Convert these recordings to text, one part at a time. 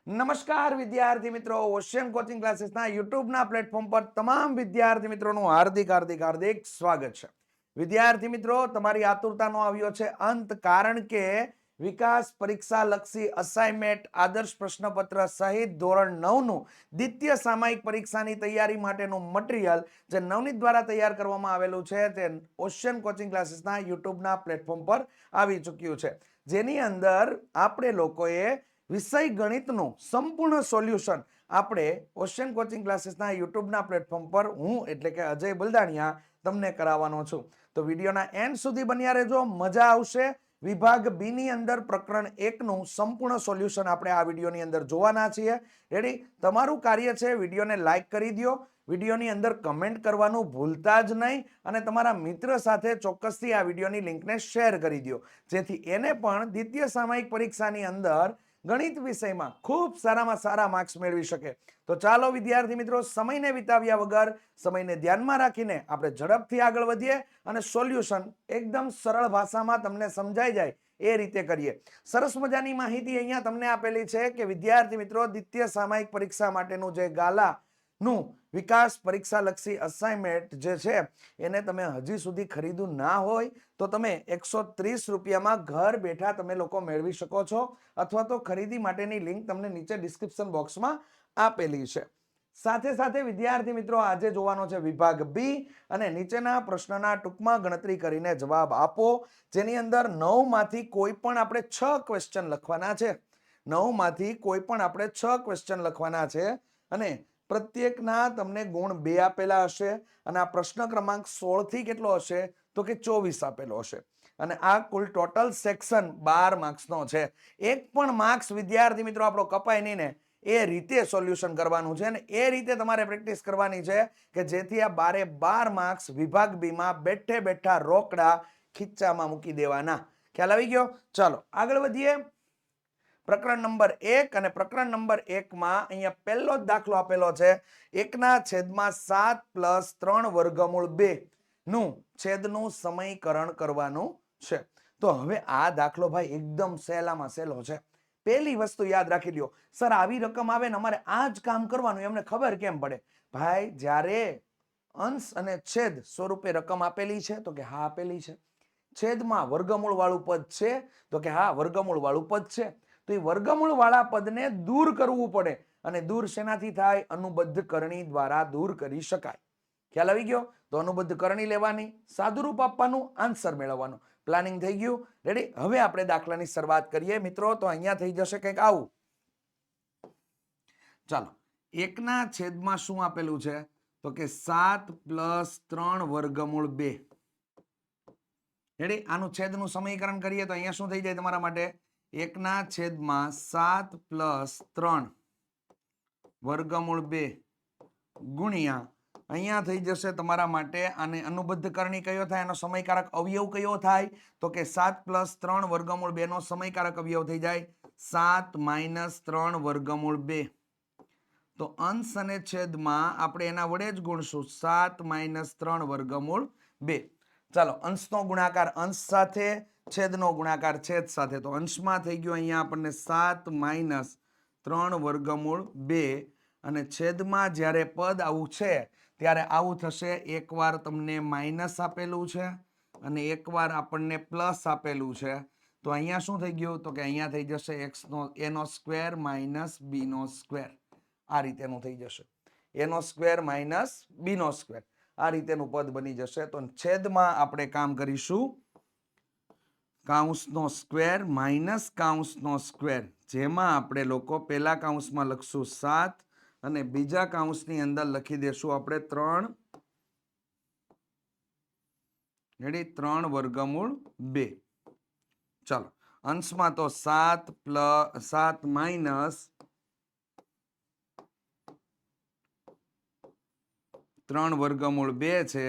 નમસ્કાર વિદ્યાર્થી મિત્રો, ઓશિયન કોચિંગ ક્લાસીસના યુટ્યુબના પ્લેટફોર્મ પર તમામ વિદ્યાર્થી મિત્રોનું હાર્દિક સ્વાગત છે. વિદ્યાર્થી મિત્રો, તમારી આતુરતાનો આવ્યો છે અંત, કારણ કે વિકાસ પરીક્ષા લક્ષી અસાઇનમેન્ટ આદર્શ પ્રશ્નપત્ર સહિત ધોરણ 9 નું દ્વિતીય સામાયિક પરીક્ષાની તૈયારી માટેનું મટીરીયલ જે નવનીત દ્વારા તૈયાર કરવામાં આવેલું છે તે ઓશિયન કોચિંગ ક્લાસીસના યુટ્યુબના પ્લેટફોર્મ પર આવી ચૂક્યું છે, જેની અંદર આપણે લોકોએ વિષય ગણિતનું સંપૂર્ણ સોલ્યુશન આપણે ઓશિયન કોચિંગ ક્લાસીસના યુટ્યુબના પ્લેટફોર્મ પર હું એટલે કે અજય બલદાણિયા તમને કરાવવાનો છું. તો વિડીયોના એન્ડ સુધી બન્યા રહેજો, મજા આવશે. વિભાગ બી ની અંદર પ્રકરણ 1 નું સંપૂર્ણ સોલ્યુશન આપણે આ વિડીયોની અંદર જોવાના છીએ. રેડી? તમારું કાર્ય છે વિડીયોને લાઈક કરી દો, વિડીયોની અંદર કમેન્ટ કરવાનું ભૂલતા જ નહીં, અને તમારા મિત્ર સાથે ચોક્કસથી આ વિડીયોની લિંકને શેર કરી દો, જેથી એને પણ દ્વિતીય સામાયિક પરીક્ષાની અંદર ગણિત વિષયમાં ખૂબ સારામાં સારા માર્ક્સ મેળવી શકે. તો ચાલો વિદ્યાર્થી મિત્રો, સમયને વિતાવ્યા વગર, સમયને ધ્યાનમાં રાખીને આપણે ઝડપથી આગળ વધીએ અને સોલ્યુશન એકદમ સરળ ભાષામાં તમને સમજાઈ જાય એ રીતે કરીએ. સરસ મજાની માહિતી અહીંયા તમને આપેલી છે કે વિદ્યાર્થી મિત્રો, દ્વિતીય સામાયિક પરીક્ષા માટેનું જે ગાલાનું વિકાસ પરીક્ષા લક્ષી અસાઇનમેન્ટ જે છે એને તમે હજી સુધી ખરીદ્યું ના હોય તો તમે 130 રૂપિયામાં ઘર બેઠા તમે લોકો મેળવી શકો છો, અથવા તો ખરીદી માટેની લિંક તમને નીચે ડિસ્ક્રિપ્શન બોક્સમાં આપેલી છે. સાથે સાથે વિદ્યાર્થી મિત્રો, આજે જોવાનો છે વિભાગ બી, અને નીચેના પ્રશ્નના ટૂંકમાં ગણતરી કરીને જવાબ આપો, જેની અંદર 9 માંથી કોઈ પણ આપણે 6 ક્વેશ્ચન લખવાના છે. 9 માંથી કોઈ પણ આપણે 6 ક્વેશ્ચન લખવાના છે, અને પ્રત્યેકના તમને ગુણ 2 આપેલા હશે, અને આ પ્રશ્ન ક્રમાંક 16 થી કેટલો હશે તો કે 24 આપેલો હશે, અને આ કુલ ટોટલ સેક્શન 12 માર્ક્સનો છે. એક પણ માર્ક્સ વિદ્યાર્થી મિત્રો આપણો કપાય નહીં ને એ રીતે સોલ્યુશન કરવાનું છે, અને એ રીતે તમારે પ્રેક્ટિસ કરવાની છે કે જેથી આ 12 માર્ક્સ વિભાગ બી માં બેઠે બેઠા રોકડા ખીચામાં મૂકી દેવાના. ખ્યાલ આવી ગયો? ચાલો આગળ વધીએ. પ્રકરણ નંબર 1, અને પ્રકરણ નંબર 1 માં અહીંયા પહેલો જ દાખલો આપેલો છે, 1/7 + 3 વર્ગમૂળ 2 નું છેદનું સમીકરણ કરવાનું છે. તો હવે આ દાખલો ભાઈ એકદમ સહેલામાં સહેલો છે. પહેલી વસ્તુ યાદ રાખી લ્યો, સર આવી રકમ આવે ને અમારે આ જ કામ કરવાનું, એમને ખબર કેમ પડે? ભાઈ, જ્યારે અંશ અને છેદ સ્વરૂપે રકમ આપેલી છે તો કે હા આપેલી છે, છેદમાં વર્ગમૂળ વાળું પદ છે તો કે હા વર્ગમૂળ વાળું પદ છે, તો એ વર્ગમૂળ વાળા પદને દૂર કરવું પડે, અને દૂર શેનાથી થાય? અનુબદ્ધ કરણી દ્વારા દૂર કરી શકાય. ખ્યાલ આવી ગયો? તો અનુબદ્ધ કરણી લેવાની, સાદુરૂપ આપવાનું, આન્સર મેળવવાનો. પ્લાનિંગ થઈ ગયું? રેડી? હવે આપણે દાખલાની શરૂઆત કરીએ મિત્રો. તો અહીંયા થઈ જશે કંઈક આવું. ચાલો, 1/7 શું આપેલું છે તો કે 7 + 3 વર્ગમૂળ 2. રેડી? આનું છેદનું સમીકરણ કરીએ તો અહીંયા શું થઈ જાય તમારા માટે? 1/7 + 3 વર્ગમૂળ 2 ગુણ્યા અહીંયા થઈ જશે તમારા માટે, આને અનુબદ્ધ કરણી કયો થાય? એનો સમયકારક અવયવ કયો થાય? તો કે 7 + 3 વર્ગમૂળ 2 નો સમયકારક અવયવ થઈ જાય 7 - 3 વર્ગમૂળ 2. તો અંશ અને છેદમાં આપણે એના વડે જ ગુણશું, 7 - 3 વર્ગમૂળ 2. ચાલો, અંશનો ગુણાકાર અંશ સાથે, છેદનો ગુણાકાર છેદ સાથે. તો અંશમાં થઈ ગયો અહીંયા આપણને 7 - 3 વર્ગમૂળ 2, અને છેદમાં જ્યારે પદ આવું છે ત્યારે આવું થશે. એકવાર તમને માઇનસ આપેલું છે અને એકવાર આપણને પ્લસ આપેલું છે, તો અહીંયા શું થઈ ગયું? તો કે અહીંયા થઈ જશે a² - b². આ રીતેનું થઈ જશે, a² - b². આ રીતેનું પદ બની જશે. તો છેદમાં આપણે કામ કરીશું કૌંસનો સ્ક્વેર માઇનસ કૌંસનો સ્ક્વેર, જેમાં આપણે લોકો પહેલા કૌંસમાં લખશું 7 અને બીજા કૌંસની અંદર લખી દેશું આપણે 3. રેડી? 3 વર્ગમૂળ 2. ચાલો, અંશમાં તો 7 - 3 વર્ગમૂળ 2 છે,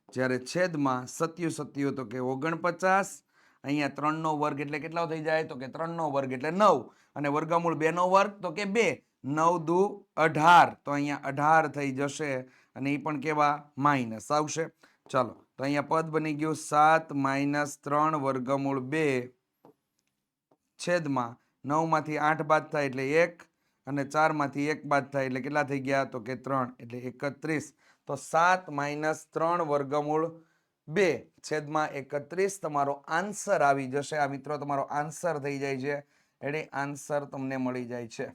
જ્યારે છેદમાં 7 તો કે 49. અહીંયા 3 નો વર્ગ એટલે કેટલો થઈ જાય? તો કે 3 નો વર્ગ એટલે 9, અને વર્ગમૂળ 2 નો વર્ગ તો કે 2. 9 દુ 18, તો અહીંયા 18 થઈ જશે, અને એ પણ કેવા? માઇનસ આવશે. ચાલો, તો અહીંયા પદ બની ગયું 7 - 3 વર્ગમૂળ 2 છેદમાં 9 માંથી 8 બાદ થાય એટલે 1, અને 4 માંથી 1 બાદ થાય એટલે કેટલા થઈ ગયા? તો કે 3 એટલે 31. તો 7 - 3 વર્ગમૂળ 2 છેદમાં 31 તમારો આન્સર આવી જશે. આ મિત્રો તમારો આન્સર થઈ જાય છે. એટલે આન્સર તમને મળી જાય છે.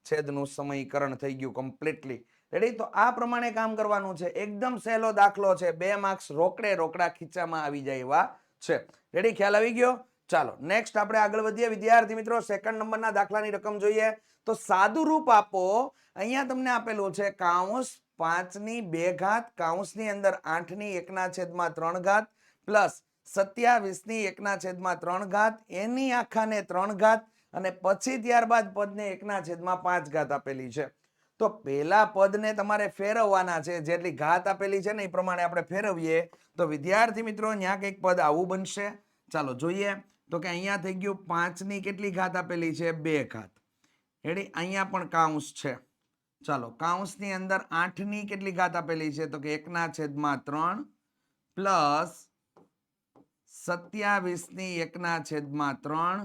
છેદનું સમીકરણ થઈ ગયું કમ્પ્લીટલી. રેડી? તો આ પ્રમાણે કામ કરવાનું છે. એકદમ સહેલો દાખલો છે. 2 માર્ક્સ રોકડા ખીચામાં આવી જાય એવા છે. રેડી? ખ્યાલ આવી ગયો? ચાલો નેક્સ્ટ આપણે આગળ વધીએ. વિદ્યાર્થી મિત્રો સેકન્ડ નંબરના દાખલાની રકમ જોઈએ. તો સાદું રૂપ આપો. અહીંયા તમને આપેલું છે કૌંસ 5/2 કૌંસની અંદર 8/1/3 પ્લસ 27/1/3 એની આખાને 3 અને પછી ત્યારબાદ પદને 1/5 આપેલી છે. તો પેલા પદને તમારે ફેરવવાના છે. જેટલી ઘાત આપેલી છે ને એ પ્રમાણે આપણે ફેરવીએ તો વિદ્યાર્થી મિત્રો અહીંયા કંઈક પદ આવું બનશે. ચાલો જોઈએ. તો કે અહીંયા થઈ ગયું 5 ની કેટલી ઘાત આપેલી છે? 2 રેડી? અહીંયા પણ કૌંસ છે. ચાલો કૌંસની અંદર 8 ની કેટલી ઘાત આપેલી છે? તો કે 1/3 પ્લસ 27/1/3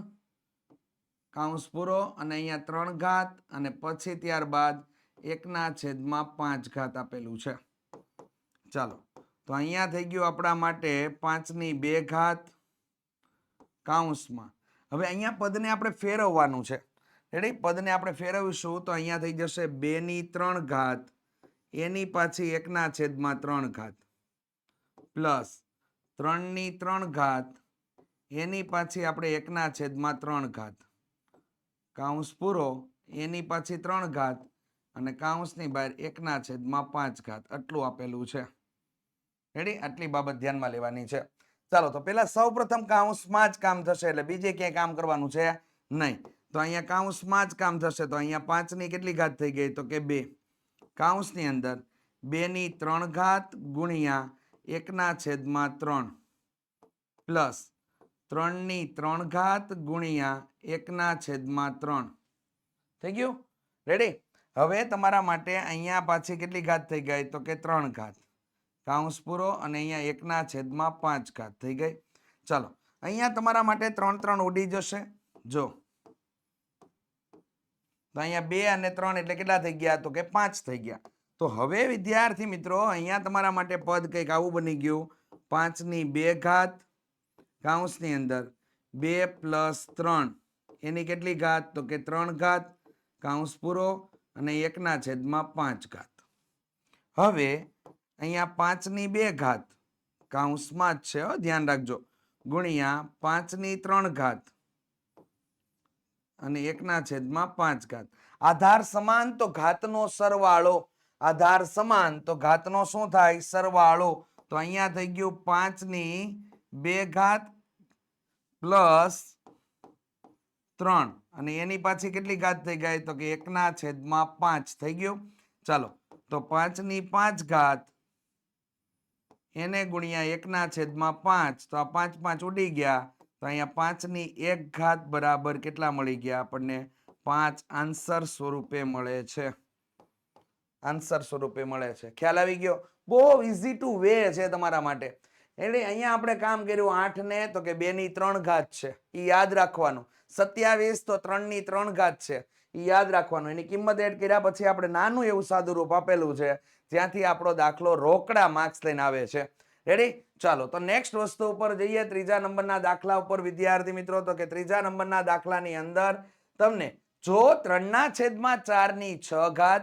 કૌંસ પૂરો અને અહીંયા 3 અને પછી ત્યારબાદ 1/5 આપેલું છે. ચાલો તો અહીંયા થઈ ગયું આપણા માટે 5/2 કૌંસમાં. હવે અહીંયા પદને આપણે ફેરવવાનું છે. રેડી? પદને આપણે ફેરવીશું તો અહીંયા થઈ જશે 2/3 એની પાછી 1/3 પ્લસ 3/3 એની પાછી આપણે 1/3 કૌંસ પૂરો એની પાછી 3 અને કૌંસની બહાર 1/5 આટલું આપેલું છે. રેડી? આટલી બાબત ધ્યાનમાં લેવાની છે. ચાલો તો પેલા સૌપ્રથમ કૌંસમાં જ કામ થશે એટલે બીજે ક્યાંય કામ કરવાનું છે નહીં. તો અહીંયા કૌંસમાં જ કામ થશે. તો અહીંયા 5 ની કેટલી ઘાત થઈ ગઈ? તો કે 2 કૌંસની અંદર 2/3 ગુણ્યા 1/3 પ્લસ 3/3 ગુણ્યા 1/3 થઈ ગયું. રેડી? હવે તમારા માટે અહીંયા પાછી કેટલી ઘાત થઈ ગઈ? તો કે 3 કૌંસ પૂરો અને અહીંયા 1/5 થઈ ગઈ. ચાલો અહીંયા તમારા માટે 3 ઉડી જશે. જો તો અહીંયા 2 અને 3 એટલે કેટલા થઈ ગયા? તો કે 5 થઈ ગયા. તો હવે વિદ્યાર્થી મિત્રો અહીંયા તમારા માટે પદ કંઈક આવું બની ગયું. 5/2 કૌંસની અંદર 2 + 3 એની કેટલી ઘાત? તો કે 3 કૌંસ પૂરો અને 1/5. હવે અહીંયા 5/2 કૌંસમાં જ છે, ધ્યાન રાખજો, ગુણ્યા 5/3 અને 1/5. આધાર સમાન તો ઘાતનો સરવાળો. આધાર સમાન તો ઘાતનો શું થાય? સરવાળો. તો અહીંયા થઈ ગયું 5/2 પ્લસ 3 અને એની પાછી કેટલી ઘાત થઈ ગઈ? તો કે 1/5 થઈ ગયું. ચાલો તો 5/5 એને ગુણ્યા 1/5 તો આ 5 ઉડી ગયા. તો અહીંયા 5/1 બરાબર કેટલા મળી ગયા આપણને? 5 આન્સર સ્વરૂપે મળે છે. આન્સર સ્વરૂપે મળે છે. ખ્યાલ આવી ગયો? બહુ ઇઝી ટુ વે છે તમારા માટે. એટલે અહીંયા આપણે કામ કર્યું 8 ને તો કે 2/3 છે, એ યાદ રાખવાનું. 27 તો 3/3 છે, એ યાદ રાખવાનું. એની કિંમત એડ કર્યા પછી આપણે નાનું એવું સાદું રૂપ આપેલું છે, ત્યાંથી આપણો દાખલો રોકડા માર્ક્સ લઈને આવે છે. રેડી? ચાલો તો નેક્સ્ટ વસ્તુ ઉપર જઈએ. ત્રીજા નંબરના દાખલા ઉપર વિદ્યાર્થી મિત્રો. તો કે ત્રીજા નંબરના દાખલાની અંદર તમને જો 3/4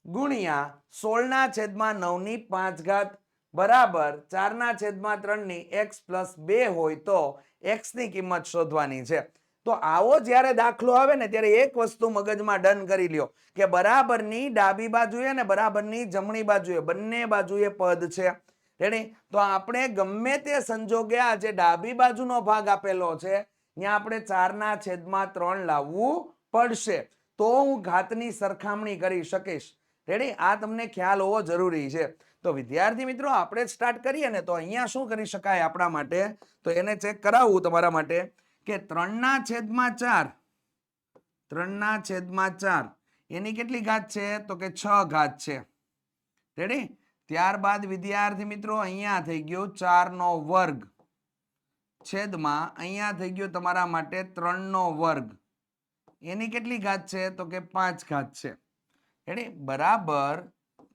ગુણ્યા 16/9 બરાબર 4/3 x + 2 હોય તો x ની કિંમત શોધવાની છે. તો આવો જ્યારે દાખલો આવે ને ત્યારે એક વસ્તુ મગજમાં ડન કરી લ્યો કે બરાબરની ડાબી બાજુએ અને બરાબરની જમણી બાજુએ બંને બાજુએ પદ છે. રેડી? તો આપણે ગમે તે સંજોગે આ જે ડાબી બાજુનો ભાગ આપેલો છે ત્યાં આપણે 4/3 લાવવું પડશે, તો હું ઘાતની સરખામણી કરી શકીશ. રેડી? આ તમને ખ્યાલ હોવો જરૂરી છે. તો વિદ્યાર્થી મિત્રો આપણે સ્ટાર્ટ કરીએ ને તો અહીંયા શું કરી શકાય આપણા માટે? તો એને ચેક કરાવવું તમારા માટે કે 3/4 એની કેટલી ઘાત છે? તો કે 6 છે. રેડી? ત્યારબાદ વિદ્યાર્થી મિત્રો અહીંયા થઈ ગયું 4² છેદમાં અહીંયા થઈ ગયું તમારા માટે 3² એની કેટલી ઘાત છે તો કે 5 ઘાત છે રેડી બરાબર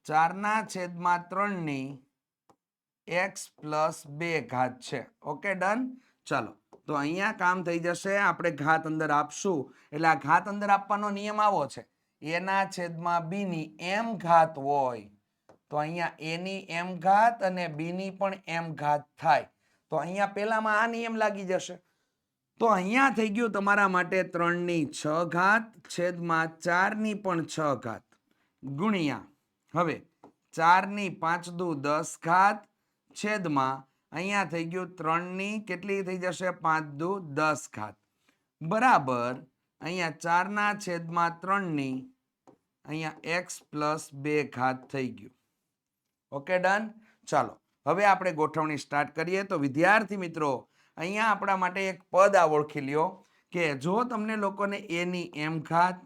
4/3 ની x પ્લસ 2 ઘાત છે ઓકે ડન ચાલો તો અહીંયા કામ થઈ જશે આપણે ઘાત અંદર આપશું એટલે આ ઘાત અંદર આપવાનો નિયમ આવો છે a/b ની m ઘાત હોય તો અહીંયા a ની m ઘાત અને b ની પણ m ઘાત થાય તો અહીંયા પેલામાં આ નિયમ લાગી જશે તો અહીંયા થઈ ગયું તમારા માટે 3/6 ઘાત છેદમાં 4 પણ 6 ઘાત ગુણ્યા હવે 4 5 × 10 ઘાત છેદમાં અહીંયા થઈ ગયું 3 કેટલી થઈ જશે 5 × 10 ઘાત બરાબર અહીંયા 4/3 અહીંયા x પ્લસ 2 ઘાત થઈ ગયું ઓકે ડન ચાલો હવે આપણે ગોઠવણી સ્ટાર્ટ કરીએ તો વિદ્યાર્થી મિત્રો અહીંયા આપણા માટે એક પદ આ ઓળખી લ્યો કે જો તમને લોકોને a ની m ઘાત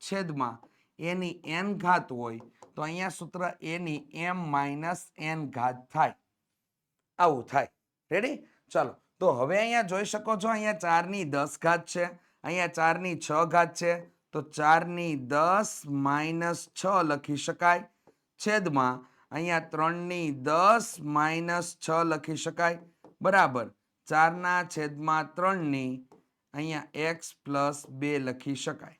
છેદમાં a ની n ઘાત હોય તો અહીંયા સૂત્ર a ની m માઇનસ n ઘાત થાય આવું થાય રેડી ચાલો તો હવે અહીંયા જોઈ શકો છો અહીંયા 4/10 ઘાત છે અહીંયા 4/6 ઘાત છે તો 4/10 માઇનસ 6 લખી શકાય છેદમાં અહીંયા 3/10 માઇનસ 6 લખી શકાય બરાબર 4/3 અહીંયા x પ્લસ 2 લખી શકાય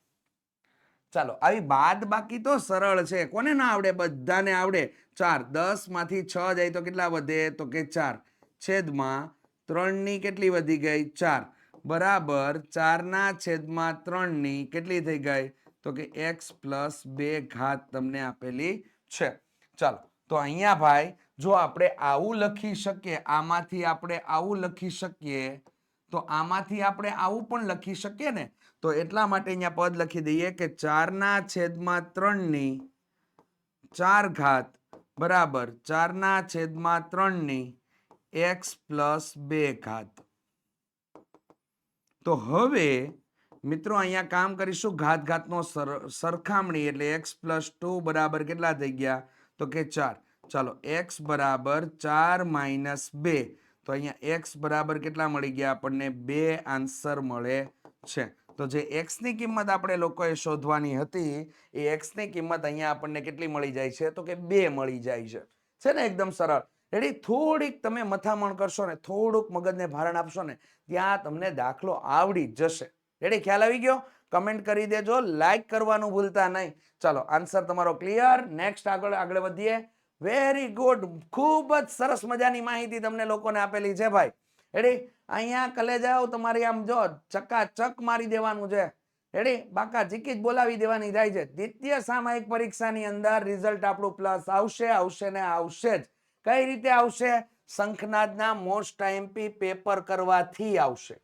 ચાલો આવી બાદ બાકી તો સરળ છે કોને ના આવડે બધાને આવડે 4 10 માંથી 6 જાય તો કેટલા વધે તો કે 4 છેદમાં 3 કેટલી વધી ગઈ 4 બરાબર 4/3 કેટલી થઈ ગઈ તો કે x પ્લસ 2 ઘાત તમને આપેલી છે ચાલો તો અહીંયા ભાઈ જો આપણે આવું લખી શકીએ આમાંથી આપણે આવું લખી શકીએ તો આમાંથી આપણે આવું પણ લખી શકીએ ને તો એટલા માટે અહીંયા પદ લખી દઈએ કે 4/3 4 ઘાત બરાબર 4/3 x પ્લસ 2 ઘાત તો હવે મિત્રો અહીંયા કામ કરીશું ઘાત ઘાતનો સરખામણી એટલે x પ્લસ 2 બરાબર કેટલા થઈ ગયા તો કે 4 ચાલો x બરાબર 4 માઇનસ 2 તો અહીંયા x બરાબર કેટલા મળી ગયા આપણને 2 આન્સર મળે છે તો જે x ની કિંમત આપણે લોકોએ શોધવાની હતી એ x ની કિંમત અહીંયા આપણને કેટલી મળી જાય છે તો કે 2 મળી જાય છે ને એકદમ સરળ રેડી થોડીક તમે મથામણ કરશો ને થોડુંક મગજને ભારણ આપશો ને ત્યાં તમને દાખલો આવડી જશે રેડી ખ્યાલ આવી ગયો કમેન્ટ કરી દેજો લાઈક કરવાનું ભૂલતા નહીં ચાલો આન્સર તમારો ક્લિયર નેક્સ્ટ આગળ વધીએ વેરી ગુડ ખૂબ જ સરસ મજાની માહિતી તમને લોકોને આપેલી છે ભાઈ રેડી અહીંયા કલેજાઓ તમારી આમ જો ચકાચક મારી દેવાનું છે રેડી બાકા ચીકી જ બોલાવી દેવાની જાય છે દ્વિતીય સામયિક પરીક્ષાની અંદર રિઝલ્ટ આપણું પ્લસ આવશે ને આવશે જ કઈ રીતે આવશે શંખનાદના મોસ્ટ આઈએમપી પેપર કરવાથી આવશે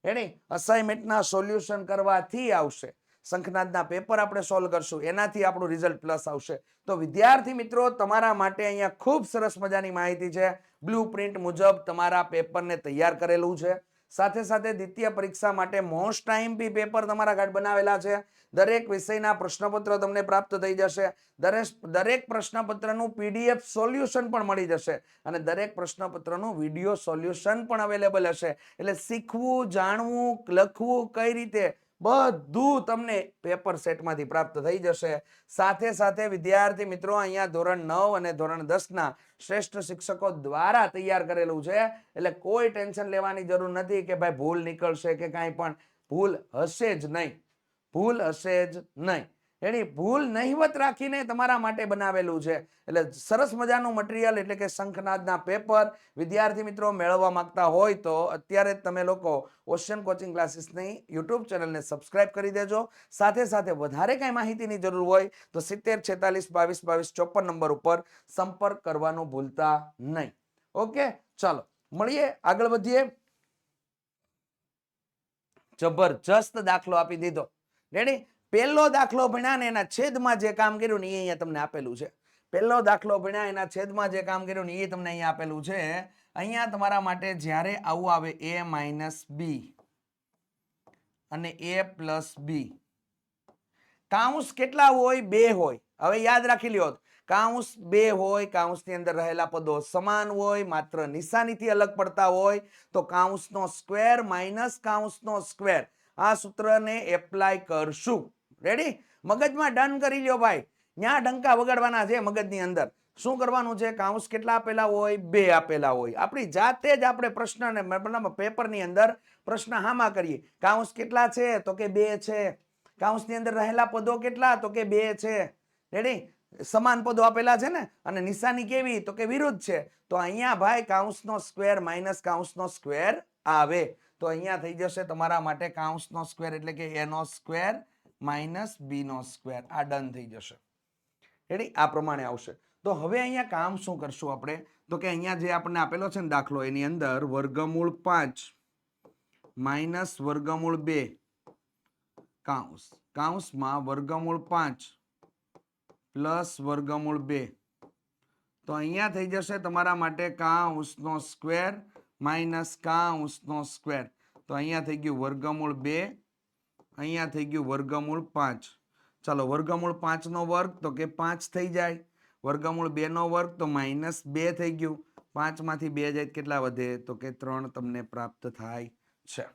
રેડી અસાઇનમેન્ટના સોલ્યુશન કરવાથી આવશે શંખનાદના પેપર આપણે સોલ્વ કરશું એનાથી આપણું રિઝલ્ટ પ્લસ આવશે તો વિદ્યાર્થી મિત્રો તમારા માટે અહીંયા ખૂબ સરસ મજાની માહિતી છે બ્લુપ્રિન્ટ મુજબ તમારા પેપરને તૈયાર કરેલું છે સાથે સાથે દ્વિતીય પરીક્ષા માટે મોસ્ટ આઈએમપી પેપર તમારા ઘાટ બનાવેલા છે દરેક વિષયના પ્રશ્નપત્ર તમને પ્રાપ્ત થઈ જશે દરેક પ્રશ્નપત્રનું PDF સોલ્યુશન પણ મળી જશે અને દરેક પ્રશ્નપત્રનું વિડીયો સોલ્યુશન પણ અવેલેબલ હશે એટલે શીખવું જાણવું લખવું કઈ રીતે બધું તમને પેપર સેટમાંથી પ્રાપ્ત થઈ જશે સાથે સાથે વિદ્યાર્થી મિત્રો અહીંયા ધોરણ 9 અને ધોરણ 10 ના શ્રેષ્ઠ શિક્ષકો દ્વારા તૈયાર કરેલું છે એટલે કોઈ ટેન્શન લેવાની જરૂર નથી કે ભાઈ ભૂલ નીકળશે કે કાંઈ પણ ભૂલ હશે જ નહીં એની ભૂલ નહિવત રાખીને તમારા માટે બનાવેલું છે એટલે સરસ મજાનું મટીરિયલ એટલે કે શંખનાદના પેપર વિદ્યાર્થી મિત્રો મેળવવા માંગતા હોય તો અત્યારે તમે લોકો ઓશિયન કોચિંગ ક્લાસીસની YouTube ચેનલને સબસ્ક્રાઇબ કરી દેજો સાથે સાથે વધારે કાંઈ માહિતીની જરૂર હોય તો 70 46 22 22 54 નંબર ઉપર સંપર્ક કરવાનું ભૂલતા નહીં ઓકે ચાલો મળીએ આગળ વધીએ જબરજસ્ત દાખલો આપી દીધો રેડી પહેલો દાખલો ભણ્યા ને એના છેદમાં જે કામ કર્યું ને એ અહીંયા તમને આપેલું છે પહેલો દાખલો ભણ્યા એના છેદમાં જે કામ કર્યું ને એ તમને અહીંયા આપેલું છે અહીંયા તમારા માટે જ્યારે આવું આવે a માઇનસ બી અને a પ્લસ બી કાઉન્સ કેટલા હોય 2 હોય હવે યાદ રાખી લ્યો કાઉન્સ 2 હોય કાઉન્સની અંદર રહેલા પદો સમાન હોય માત્ર નિશાનીથી અલગ પડતા હોય તો કાઉન્સનો સ્ક્વેર માઇનસ કાઉન્સનો સ્ક્વેર આ સૂત્રને એપ્લાય કરશું. રેડી? મગજમાં ડન કરી લ્યો ભાઈ. ન્યા ડંકા વગાડવાના છે મગજની અંદર. શું કરવાનું છે? કાઉન્સ કેટલા આપેલા હોય? 2 આપેલા હોય. આપણી જાતે જ આપણે પ્રશ્નને મતલબ પેપરની અંદર પ્રશ્ન હામાં કરીએ. કાઉન્સ કેટલા છે? તો કે 2 છે. કાઉન્સની અંદર રહેલા પદો કેટલા? તો કે 2 છે. રેડી? સમાન પદો આપેલા છે ને, અને નિશાની કેવી? તો કે વિરુદ્ધ છે. તો અહીંયા ભાઈ કાઉન્સનો સ્ક્વેર માઇનસ કાઉન્સનો સ્ક્વેર આવે. તો અહીંયા થઈ જશે તમારા માટે કાઉન્સનો સ્ક્વેર એટલે કે a નો સ્ક્વેર માઇનસ b નો સ્ક્વેર. આ ડન થઈ જશે. રેડી? આ પ્રમાણે આવશે. તો હવે અહીંયા કામ શું કરશું આપણે? તો કે અહીંયા જે આપણને આપેલો છે ને દાખલો, એની અંદર વર્ગમૂળ 5 માઇનસ વર્ગમૂળ 2 કાઉન્સમાં વર્ગમૂળ 5 પ્લસ વર્ગમૂળ 2. તો અહીંયા થઈ જશે તમારા માટે કાઉન્સનો સ્ક્વેર માઇનસ કાઉન્સનો સ્ક્વેર. તો અહીંયા થઈ ગયું વર્ગમૂળ 2, અહીંયા થઈ ગયું વર્ગમૂળ 5. ચાલો, વર્ગમૂળ 5 નો વર્ગ તો કે 5 થઈ જાય. વર્ગમૂળ 2 નો વર્ગ તો માઇનસ 2 થઈ ગયું. 5 માંથી 2 જાય કેટલા વધે? તો કે 3 તમને પ્રાપ્ત થાય છે.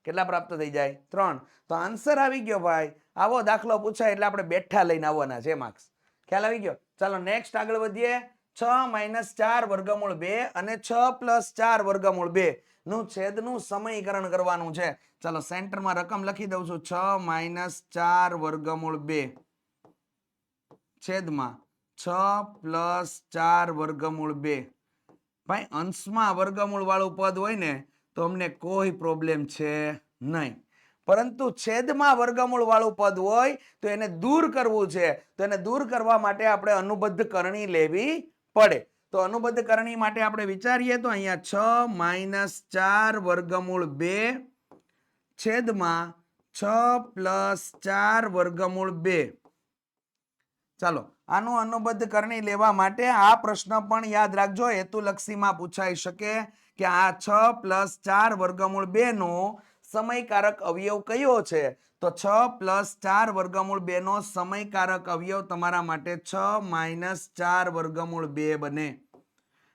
કેટલા પ્રાપ્ત થઈ જાય? 3. તો આન્સર આવી ગયો ભાઈ. આવો દાખલો પૂછાય એટલે આપણે બેઠા લઈને આવવાના છે માર્ક્સ. ખ્યાલ આવી ગયો? ચાલો નેક્સ્ટ આગળ વધીએ. 6 - 4 વર્ગમૂળ 2 અને 6 + 4 વર્ગમૂળ 2 નું છેદનું સમીકરણ કરવાનું છે. ચાલો સેન્ટરમાં રકમ લખી દઉં છું. 6 - 4 વર્ગમૂળ 2 છેદમાં 6 + 4 વર્ગમૂળ 2. ભાઈ અંશમાં વર્ગમૂળ વાળું પદ હોય ને તો અમને કોઈ પ્રોબ્લેમ છે નહીં, પરંતુ છેદમાં વર્ગમૂળ વાળું પદ હોય તો એને દૂર કરવું છે. તો એને દૂર કરવા માટે આપણે અનુબદ્ધ કરણી લેવી પડે. તો અનુબદ્ધ કરણી માટે આપણે વિચારીએ તો અહીંયા 6 - 4 વર્ગમૂળ 2 છેદમાં 6 + 4 વર્ગમૂળ 2. ચાલો આનું અનુબદ્ધ કરણી લેવા માટે આ પ્રશ્ન પણ યાદ રાખજો, હેતુલક્ષીમાં પૂછાઈ શકે કે આ 6 + 4 વર્ગમૂળ 2 નો સમયકારક અવયવ કયો છે? તો 6 + 4 વર્ગમૂળ 2 નો સમયકારક અવયવ તમારા માટે 6 - 4 વર્ગમૂળ 2 બને.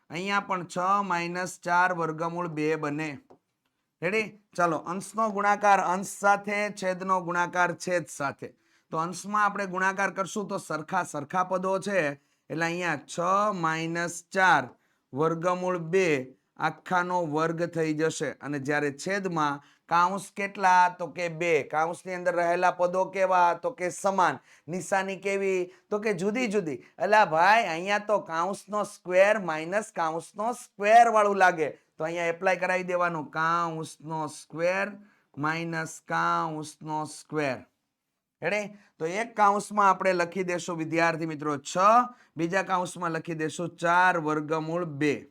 અહીંયા પણ 6 - 4 વર્ગમૂળ 2 બને. રેડી? ચાલો અંશનો ગુણાકાર અંશ સાથે, છેદનો ગુણાકાર છેદ સાથે. તો અંશમાં આપણે ગુણાકાર કરશું તો સરખા પદો છે એટલે અહીંયા 6 - 4 વર્ગમૂળ 2 આખાનો વર્ગ થઈ જશે. અને જ્યારે છેદમાં કાઉન્સ કેટલા? તો કે 2. કાઉન્સની અંદર રહેલા પદો કેવા? તો કે સમાન. નિશાની કેવી? તો કે જુદી જુદી. એટલે ભાઈ અહીંયા તો કાઉન્સનો સ્ક્વેર માઇનસ કાઉન્સનો સ્ક્વેર વાળું લાગે. તો અહીંયા એપ્લાય કરાવી દેવાનું. કાઉન્સનો સ્ક્વેર માઇનસ કાઉન્સનો સ્ક્વેર. રેડી? તો એક કાઉન્સમાં આપણે લખી દેશું વિદ્યાર્થી મિત્રો 6, બીજા કાઉન્સમાં લખી દેશું 4 વર્ગમૂળ 2.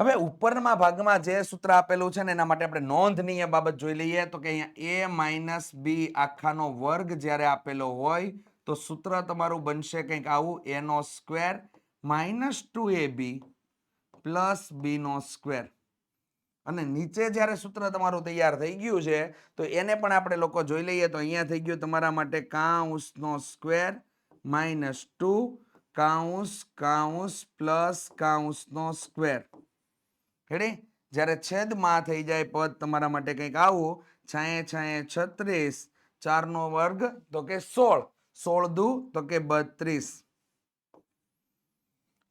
હવે ઉપરના ભાગમાં જે સૂત્ર આપેલું છે ને એના માટે આપણે નોંધનીય બાબત જોઈ લઈએ. તો કે અહીંયા a - b આખાનો વર્ગ જ્યારે આપેલો હોય તો સૂત્ર તમારું બનશે કંઈક આવું: a નો square minus 2ab plus b નો સ્ક્વેર. અને નીચે જ્યારે સૂત્ર તમારું તૈયાર થઈ ગયું છે તો એને પણ આપણે લોકો જોઈ લઈએ. તો અહીંયા થઈ ગયું તમારા માટે કાઉન્સનો સ્ક્વેર માઇનસ 2 કાઉન્સ પ્લસ કાઉન્સનો સ્ક્વેર. રેડી? જ્યારે છેદમાં થઈ જાય પદ તમારા માટે કંઈક આવું: 6 × 36, 4 નો વર્ગ તો કે 16, 16 દુ તો કે 32.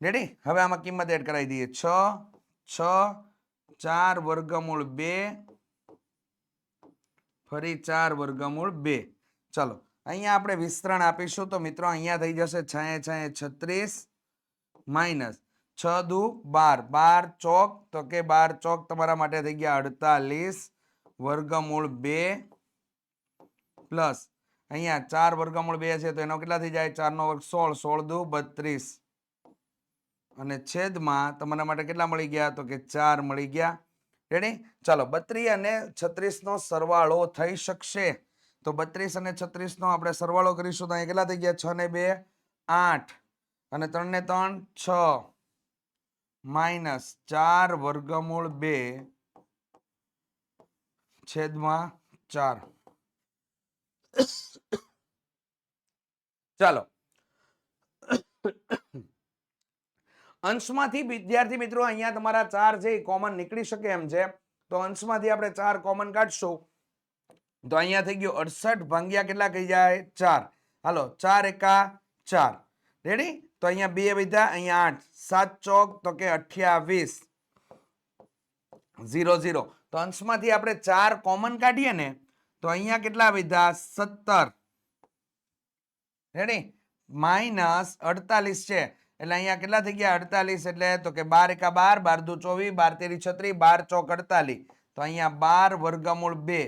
રેડી? હવે આમાં કિંમત એડ કરાવી દઈએ. 6 4 વર્ગમૂળ 2 ફરી 4 વર્ગમૂળ 2. ચાલો અહીંયા આપણે વિસ્તરણ આપીશું તો મિત્રો અહીંયા થઈ જશે 6 × 36 માઇનસ 6 દુ 12, 12 ચોક તો કે 12 ચોક તમારા માટે થઈ ગયા 48 વર્ગમૂળ 2 પ્લસ અહીંયા 4 વર્ગમૂળ 2 છે તો એનો કેટલા થઈ જાય? 4 નો વર્ગ 16, 16 દુ 32. અને છેદમાં તમારા માટે કેટલા મળી ગયા? તો કે 4 મળી ગયા. રેડી? ચાલો 32 અને 36 નો સરવાળો થઈ શકશે. તો 32 અને 36 નો આપણે સરવાળો કરીશું તો અહીંયા કેટલા થઈ ગયા? 6 ને 2 8 અને 3 ને 3 6 માઇનસ 4 વર્ગમૂળ 2 છેદમાં 4. ચાલો અંશમાંથી વિદ્યાર્થી મિત્રો અહીંયા તમારા 4 છે કોમન નીકળી શકે એમ છે. તો અંશમાંથી આપણે 4 કોમન કાઢશું તો અહીંયા થઈ ગયું 68 ભાગ્યા કેટલા કહી જાય 4. હાલો 4 એકા 4. રેડી? તો અહીંયા 2 વધ્યા, અહીંયા 8. 7 ચોક તો કે 28. 0 0. તો અંશમાંથી આપણે 4 કોમન કાઢીએ ને તો અહીંયા કેટલા વધ્યા 17. રેડી? માઇનસ 48 છે એટલે અહીંયા કેટલા થઈ ગયા 48. એટલે તો કે 12 એકા 12, 12 દુ 24, 12 તેરી 36, 12 ચોક 48. તો અહીંયા 12 વર્ગમૂળ 2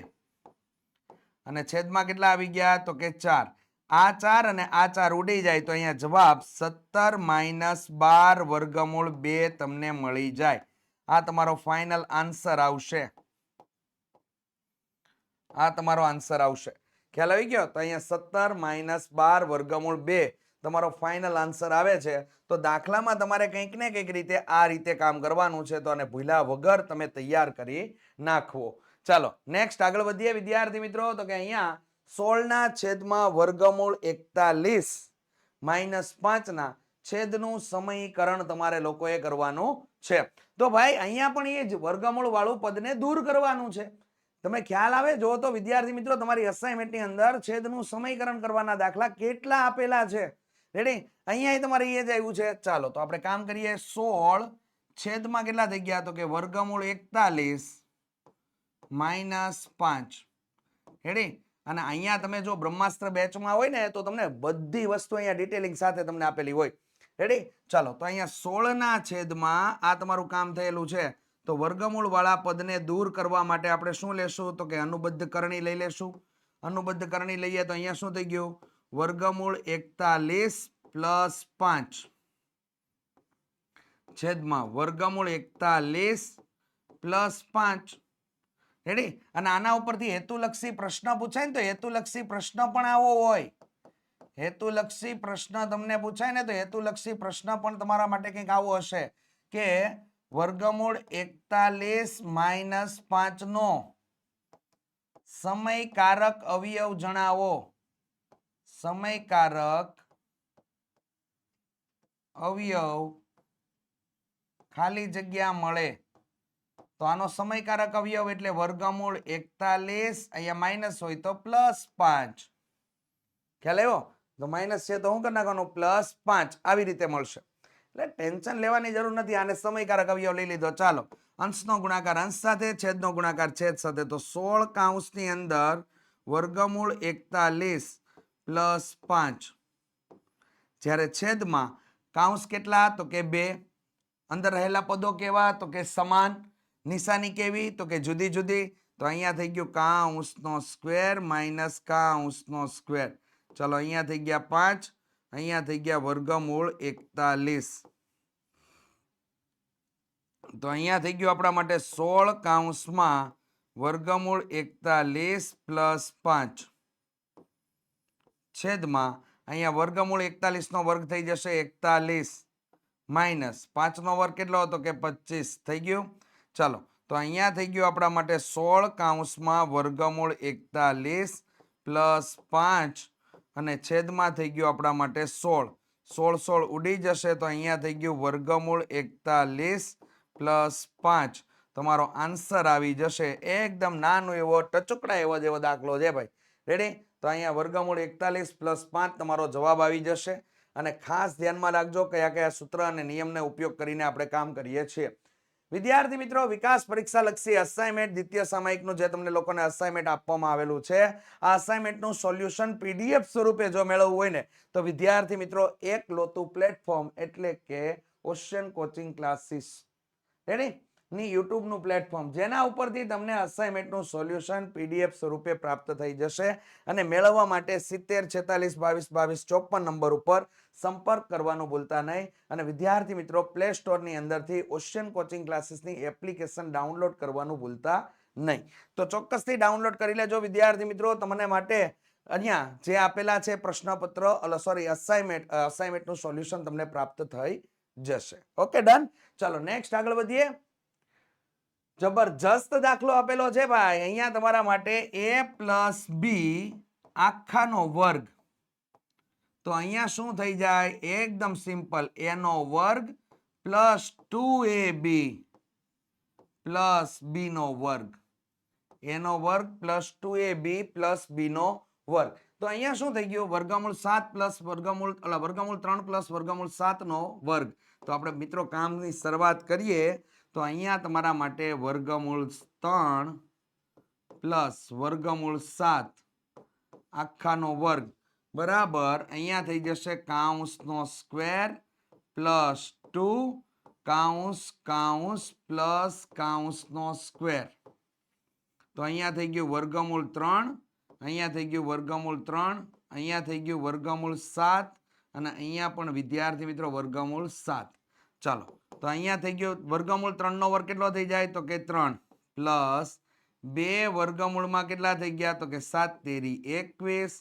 અને છેદમાં કેટલા આવી ગયા તો કે 4. આ 4 અને આ 4 ઉડી જાય તો અહીંયા જવાબ 17 માઇનસ 12 વર્ગમૂળ 2 તમને મળી જાય. આ તમારો ફાઇનલ આન્સર આવશે. આ તમારો આન્સર આવશે. ખ્યાલ આવી ગયો? તો અહીંયા 17 માઇનસ 12 વર્ગમૂળ 2 તમારો ફાઇનલ આન્સર આવે છે. તો દાખલામાં તમારે કંઈક ને કંઈક રીતે આ રીતે કામ કરવાનું છે. તો આને ભૂલ્યા વગર તમે તૈયાર કરી નાખવો. ચાલો નેક્સ્ટ આગળ વધીએ વિદ્યાર્થી મિત્રો. તો કે અહીંયા 16 ના છેદમાં વર્ગમૂળ 41 માઇનસ 5 ના છેદનું સમીકરણ તમારે લોકોએ કરવાનું છે. તો ભાઈ અહીંયા પણ એ જ વર્ગમૂળ વાળું પદને દૂર કરવાનું છે. તમે ખ્યાલ આવે જો તો વિદ્યાર્થી મિત્રો તમારી અસાઇનમેન્ટની અંદર છેદનું સમીકરણ કરવાના દાખલા કેટલા આપેલા છે. રેડી? અહીંયા તમારે એ જ આવ્યું છે. ચાલો તો આપણે કામ કરીએ. 16 છેદમાં કેટલા થઈ ગયા તો કે વર્ગમૂળ 41 માઇનસ 5. રેડી? અને અહીંયા તમે જો બ્રહ્માસ્ત્ર બેચમાં હોય ને તો તમને બધી વસ્તુ અહીંયા ડિટેલિંગ સાથે તમને આપેલી હોય. રેડી? ચાલો તો અહીંયા 16 ના છેદમાં આ તમારું કામ થયેલું છે. તો વર્ગમૂળ વાળા પદને દૂર કરવા માટે આપણે શું લેશું તો કે અનુબદ્ધ કરણી લઈ લેશું. અનુબદ્ધ કરણી લઈએ તો અહીંયા શું થઈ ગયું વર્ગમૂળ 41 પ્લસ 5 છેદમાં વર્ગમૂળ 41 પ્લસ 5. રેડી? અને આના ઉપરથી હેતુલક્ષી પ્રશ્ન પૂછાય ને તો હેતુલક્ષી પ્રશ્ન પણ આવો હોય. હેતુલક્ષી પ્રશ્ન તમને પૂછાય ને તો હેતુલક્ષી પ્રશ્ન પણ તમારા માટે કંઈક આવો હશે કે વર્ગમૂળ 41 માઇનસ 5 નો સમયકારક અવયવ જણાવો. સમયકારક અવયવ ખાલી જગ્યા મળે. તો આનો સમયકારક અવયવ એટલે વર્ગમૂળ 41 અહીંયા માઇનસ હોય તો પ્લસ 5. ખ્યાલ આવ્યો? તો માઇનસ છે તો શું કરી નાખવાનું પ્લસ 5 આવી રીતે મળશે. એટલે ટેન્શન લેવાની જરૂર નથી. આને સમયકારક અવયવ લઈ લીધો. ચાલો અંશનો ગુણાકાર અંશ સાથે, છેદનો ગુણાકાર છેદ સાથે. તો 16 કૌંસની અંદર વર્ગમૂળ 41 પ્લસ 5 જ્યારે છેદમાં કૌંસ કેટલા તો કે 2. અંદર રહેલા પદો કેવા તો કે સમાન. નિશાની કેવી તો કે જુદી જુદી. તો અહીંયા થઈ ગયું કૌંસનો સ્ક્વેર માઇનસ કૌંસનો સ્ક્વેર. ચલો અહીંયા થઈ ગયા 5, અહીંયા થઈ ગયા વર્ગમૂળ 41. તો અહીંયા થઈ ગયું આપણા માટે 16 કૌંસમાં વર્ગમૂળ 41 પ્લસ 5 છેદમાં અહીંયા વર્ગમૂળ 41 નો વર્ગ થઈ જશે 41 માઇનસ 5 નો વર્ગ કેટલો હતો કે 25 થઈ ગયું. ચાલો તો અહીંયા થઈ ગયું આપણા માટે 16 કૌંસમાં વર્ગમૂળ 41 પ્લસ 5 અને છેદમાં થઈ ગયું આપણા માટે 16. 16 ઉડી જશે તો અહીંયા થઈ ગયું વર્ગમૂળ 41 પ્લસ 5. તમારો આન્સર આવી જશે. એકદમ નાનો એવો ટચુકડા એવો જેવો દાખલો છે ભાઈ. રેડી? તો અહીંયા વર્ગમૂળ 41 પ્લસ 5 તમારો જવાબ આવી જશે. અને ખાસ ધ્યાનમાં રાખજો કયા કયા સૂત્ર અને નિયમને ઉપયોગ કરીને આપણે કામ કરીએ છીએ. વિદ્યાર્થી મિત્રો વિકાસ પરીક્ષા લક્ષી અસાઇનમેન્ટ દ્વિતીય સામયિકનું જે તમને લોકોને અસાઇનમેન્ટ આપવામાં આવેલું છે આ અસાઇનમેન્ટનું સોલ્યુશન પીડીએફ સ્વરૂપે જો મેળવવું હોય ને તો વિદ્યાર્થી મિત્રો એક લોતું પ્લેટફોર્મ એટલે કે ઓશિયન કોચિંગ ક્લાસીસ રેડી ની યુટ્યુબ નું પ્લેટફોર્મ જેના ઉપરથી તમને અસાઇનમેન્ટનું સોલ્યુશન પીડીએફ સ્વરૂપે પ્રાપ્ત થઈ જશે. અને મેળવવા માટે 70 46 22 22 54 નંબર ઉપર સંપર્ક કરવાનું ભૂલતા નહીં. અને વિદ્યાર્થી મિત્રો પ્લે સ્ટોરની અંદરથી ઓશિયન કોચિંગ ક્લાસીસની એપ્લિકેશન ડાઉનલોડ કરવાનું ભૂલતા નહીં. તો ચોક્કસથી ડાઉનલોડ કરી લેજો વિદ્યાર્થી મિત્રો. તમને માટે અહીંયા જે આપેલા છે પ્રશ્નપત્ર અસાઇનમેન્ટનું સોલ્યુશન તમને પ્રાપ્ત થઈ જશે. Okay done. ચાલો નેક્સ્ટ આગળ વધીએ. જબરજસ્ત દાખલો આપેલો છે ભાઈ. અહીંયા તમારા માટે a પ્લસ બી આખાનો વર્ગ. તો અહીંયા શું થઈ જાય એકદમ સિમ્પલ a નો વર્ગ પ્લસ 2ab પ્લસ b નો વર્ગ. a નો વર્ગ પ્લસ 2ab પ્લસ b નો વર્ગ. તો અહીંયા શું થઈ ગયું? વર્ગમૂળ 7 પ્લસ વર્ગમૂળ વર્ગમૂળ 3 પ્લસ વર્ગમૂળ 7 નો વર્ગ. તો આપણે મિત્રો કામની શરૂઆત કરીએ તો અહીંયા તમારા માટે વર્ગમૂળ 3 પ્લસ વર્ગમૂળ 7 આખાનો વર્ગ બરાબર અહીંયા થઈ જશે કૌંસનો સ્ક્વેર પ્લસ 2 કૌંસ કૌંસ પ્લસ કૌંસનો સ્ક્વેર. તો અહીંયા થઈ ગયું વર્ગમૂળ 3, અહીંયા થઈ ગયું વર્ગમૂળ 3, અહીંયા થઈ ગયું વર્ગમૂળ 7 અને અહીંયા પણ વિદ્યાર્થી મિત્રો વર્ગમૂળ 7. ચાલો તો અહીંયા થઈ ગયું વર્ગમૂળ 3 નો વર્ગ કેટલો થઈ જાય? તો કે 3 પ્લસ 2 વર્ગમૂળમાં કેટલા થઈ ગયા? તો કે 7 તેરી 21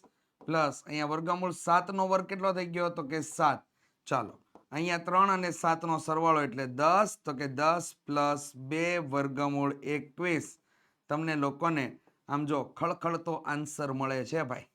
પ્લસ અહીંયા વર્ગમૂળ 7 નો વર્ગ કેટલો થઈ ગયો? તો કે 7. ચાલો અહીંયા 3 અને 7 નો સરવાળો એટલે 10. તો કે 10 પ્લસ 2 વર્ગમૂળ 21. તમને લોકોને આમ જો ખળખળતો આન્સર મળે છે ભાઈ.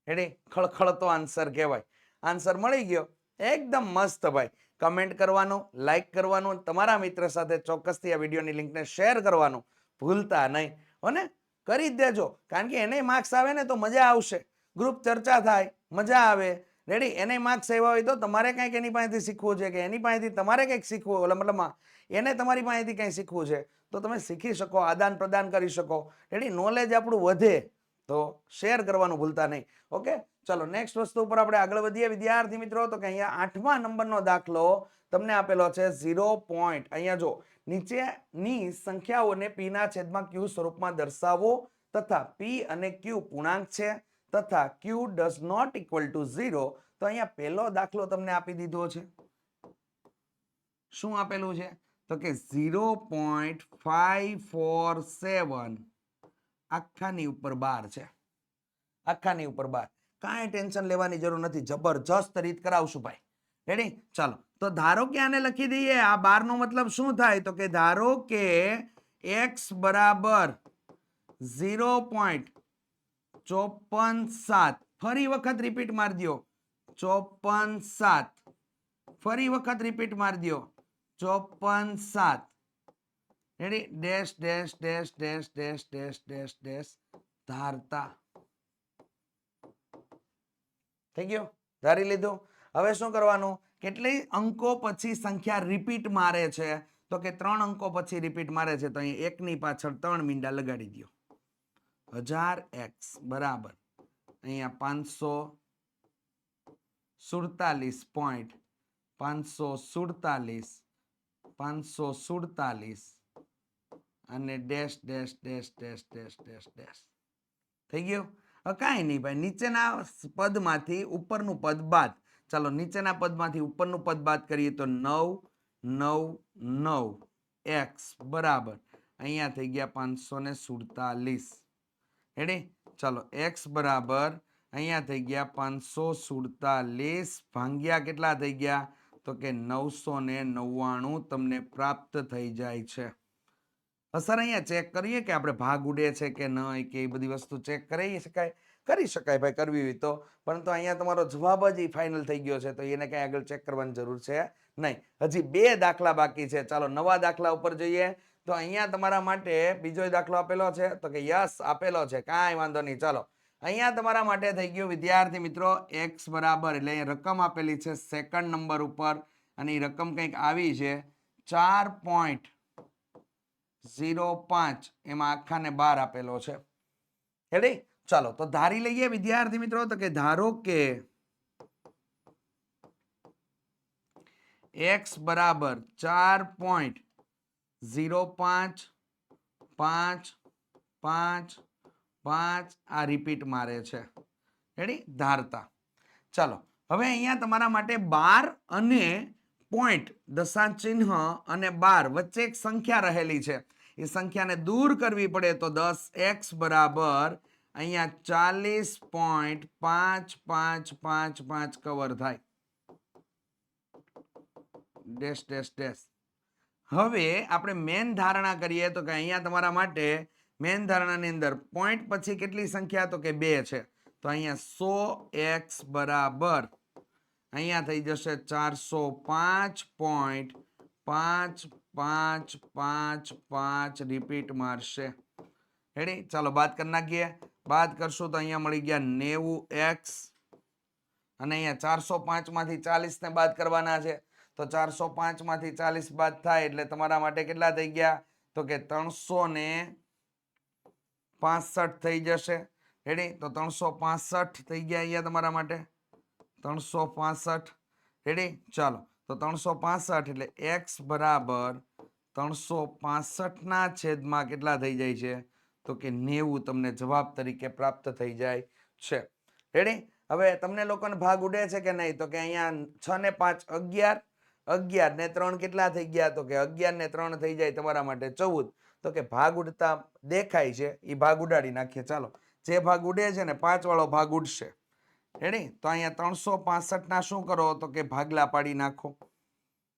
રેડી? ખળખળતો આન્સર કહેવાય. આન્સર મળી ગયો એકદમ મસ્ત ભાઈ. કમેન્ટ કરવાનું, લાઈક કરવાનું, તમારા મિત્ર સાથે ચોક્કસથી આ વિડીયોની લિંકને શેર કરવાનું ભૂલતા નહીં. હોને કરી જ દેજો, કારણ કે એને માર્ક્સ આવે ને તો મજા આવશે. ગ્રુપ ચર્ચા થાય, મજા આવે. રેડી? એને માર્ક્સ આવ્યા હોય તો તમારે કંઈક એની પાસેથી શીખવું છે કે એની પાસેથી તમારે કંઈક શીખવું, મતલબમાં એને તમારી પાસેથી કંઈ શીખવું છે તો તમે શીખી શકો, આદાન પ્રદાન કરી શકો. રેડી? નોલેજ આપણું વધે તો શેર કરવાનું ભૂલતા નહીં. ઓકે, ચલો નેક્સ્ટ વસ્તુ ઉપર આપણે આગળ વધીએ વિદ્યાર્થી મિત્રો. તો કે અહીંયા 8મા નંબરનો દાખલો તમને આપેલો છે 0 પોઈન્ટ. અહીંયા જો નીચેની સંખ્યાઓને p ના છેદમાં q સ્વરૂપમાં દર્શાવો તથા p અને q પૂર્ણાંક છે તથા q does not equal to 0. તો અહીંયા પહેલો દાખલો તમને આપી દીધો છે. શું આપેલું છે? તો કે 0.547 આખાની ઉપર 12 છે. આખાની ઉપર 12. કાંઈ ટેન્શન લેવાની જરૂર નથી, જબરજસ્ત રીત કરાવશું ભાઈ. રેડી? ચાલો તો ધારો કે આને લખી દઈએ. આ 12 નો મતલબ શું થાય? તો કે ધારો કે x બરાબર 0.547. ફરી વખત રિપીટ મારી દો 54.7. ફરી વખત રિપીટ મારી દો 54.7. Ready? Dash dash dash dash dash dash dash dash ધારતા. થઈ ગયું? ધારી લીધું. હવે શું કરવાનું? કેટલી અંકો પછી સંખ્યા રિપીટ મારે છે? તો કે 3 અંકો પછી રિપીટ મારે છે. તો અહીં 1 ની પાછળ 3 મીંડા લગાડી દો. 1000x બરાબર અહીંયા 547 અને dash dash dash dash dash dash dash. થઈ ગયું? કાંઈ નહીં ભાઈ, નીચેના પદમાંથી ઉપરનું પદ બાદ. ચાલો નીચેના પદમાંથી ઉપરનું પદ બાદ કરીએ તો 999x બરાબર અહીંયા થઈ ગયા 547. રેડી? ચાલો x બરાબર અહીંયા થઈ ગયા 547 ભાગ્યા કેટલા થઈ ગયા? તો કે 999 તમને પ્રાપ્ત થઈ જાય છે. સર અહીંયા ચેક કરીએ કે આપણે ભાગ ઉડે છે કે નહીં, કે એ બધી વસ્તુ ચેક કરી શકાય? કરી શકાય ભાઈ, કરવી હોય તો. પરંતુ અહીંયા તમારો જવાબ જ ફાઇનલ થઈ ગયો છે તો એને કઈ આગળ ચેક કરવાની જરૂર છે નહીં. હજી 2 દાખલા બાકી છે. ચાલો નવા દાખલા ઉપર જઈએ. તો અહીંયા તમારા માટે બીજો દાખલો આપેલો છે. તો કે યસ આપેલો છે, કાંઈ વાંધો નહીં. ચાલો અહીંયા તમારા માટે થઈ ગયું વિદ્યાર્થી મિત્રો x બરાબર, એટલે અહીંયા રકમ આપેલી છે સેકન્ડ નંબર ઉપર અને એ રકમ કંઈક આવી છે 4.05. એમાં આખાને 12 આપેલો છે. રેડી? ચાલો તો ધારી લઈએ વિદ્યાર્થી મિત્રો. તો કે ધારો કે x બરાબર 4.0555 આ રિપીટ મારે છે. રેડી? ધારતા. ચાલો હવે અહીંયા તમારા માટે 12 અને પોઈન્ટ દશાંશ ચિહ્ન અને 12 વચ્ચે એક સંખ્યા રહેલી છે. એ સંખ્યાને દૂર કરવી પડે તો 10x બરાબર અહીંયા 40.5555 કવર થાય. Dash dash dash. હવે આપણે મેન ધારણા કરીએ તો કે અહીંયા તમારા માટે મેન ધારણાની અંદર પોઈન્ટ પછી કેટલી સંખ્યા? તો કે 2 છે. તો અહીંયા 100x બરાબર અહીંયા થઈ જશે 405.5555 રિપીટ મારશે. રેડી? ચાલો બાદ કરી નાખીએ. બાદ કરશું તો અહીંયા મળી ગયા 90x અને અહીંયા 405 માંથી 40 ને બાદ કરવાના છે. તો 405 માંથી 40 બાદ થાય એટલે તમારા માટે કેટલા થઈ ગયા? તો કે 365 થઈ જશે. રેડી? તો 365 થઈ ગયા અહીંયા તમારા માટે 365. રેડી? ચાલો તો 365 એટલે x બરાબર 365 ના છેદમાં કેટલા થઈ જાય છે? તો કે 90 તમને જવાબ તરીકે પ્રાપ્ત થઈ જાય છે. રેડી? હવે તમને લોકોને ભાગ ઉડે છે કે નહીં? તો કે અહીંયા 6 ને 5 11, 11 ને 3 કેટલા થઈ ગયા? તો કે 11 ને 3 થઈ જાય તમારા માટે 14. તો કે ભાગ ઉડતા દેખાય છે એ ભાગ ઉડાડી નાખીએ. ચાલો જે ભાગ ઉડે છે ને 5 વાળો ભાગ ઉડશે. રેડી? તો અહીંયા 365 ના શું કરો? તો કે ભાગલા પાડી નાખો.